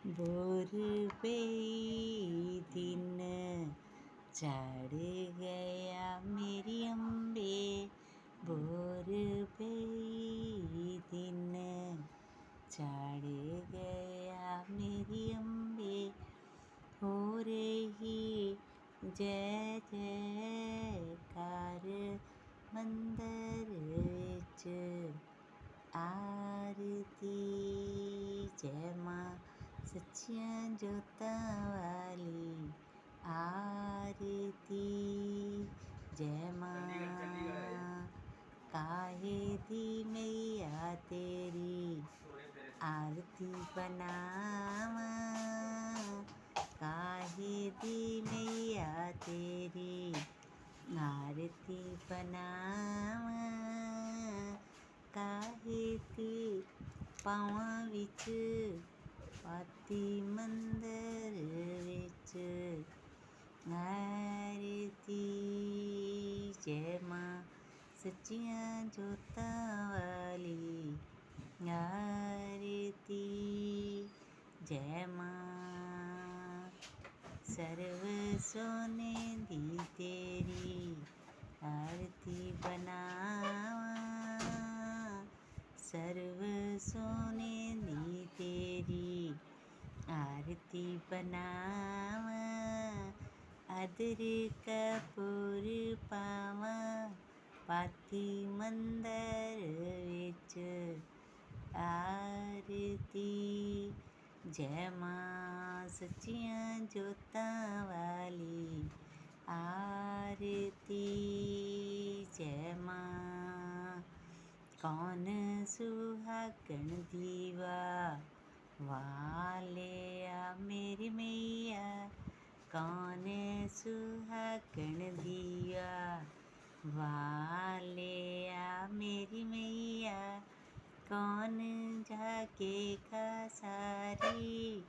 भोर पई दिन चढ़ गया मेरी अम्बे। भोर पई दिन चढ़ गया मेरी अम्बे। हो रही जय जयकार मंदिर विच। आरती जय मां सच्चियां जोतां वाली। आरती जय मां काहे दी मैया तेरी। आरती बनावा काहे दी मैया तेरी। आरती बनावा काहे दी पावां विच पाती मंदिर विच। आरती जय मां सच्चियां जोतां वाली। आरती जय मां सर्व सोने दी तेरी। आरती बनावा सर्व सोने दी तेरी। आरती बनावा अदर कपूर पावा पाती मंदिर विच। आरती जय मां सच्चियां जोतां वाली। आरती जय मां कौन सुहागण दीवा वालिया मेरी मैया। कौन सुहागण दीवा वालिया मेरी मैया। कौन जाके सारी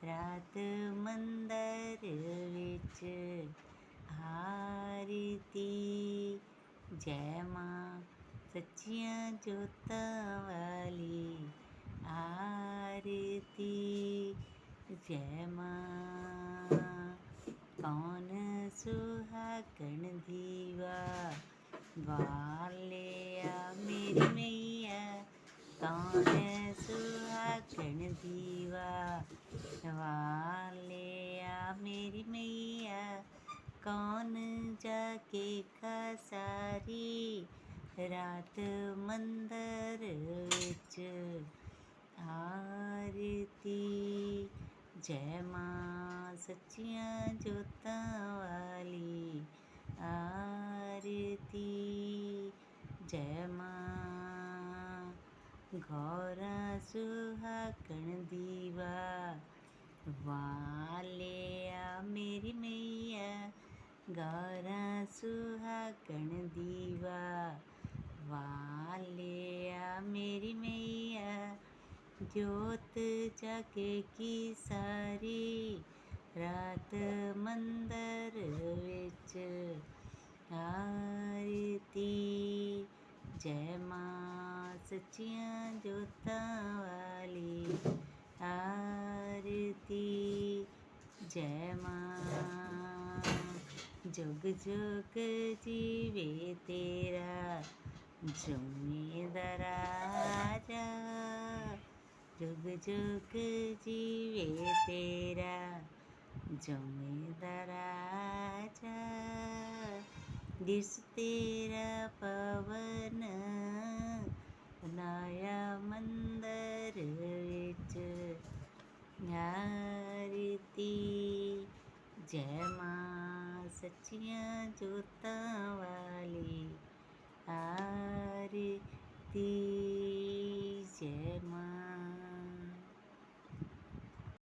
रात मंदिर विच। आरती जय मां सच्चियां जोतां वाली। आरती जय मां कौन सुहागण दीवा वालिया मेरी मैया। कौन सुहागण दीवा वालिया मेरी मैया। कौन जाके सारी रात मंदिर विच। आरती जय मां सच्चियां जोतां वाली। आरती जय मां गौरा सुहागण दीवा वालिया मेरी मैया। गौरा सुहागण दीवा वालिया मेरी मैया। जोत जाके की सारी रात मंदिर विच। आरती जय मां सच्चियां जोतां वाली। आरती जय मां जुग जुग जीवे तेरा झूमे राजा। जुग जुग जीवे तेरा झूमे राजा। दिस तेरा पवन बनाया मंदिर विच। आरती जय मां सच्चियां जोतां वाली।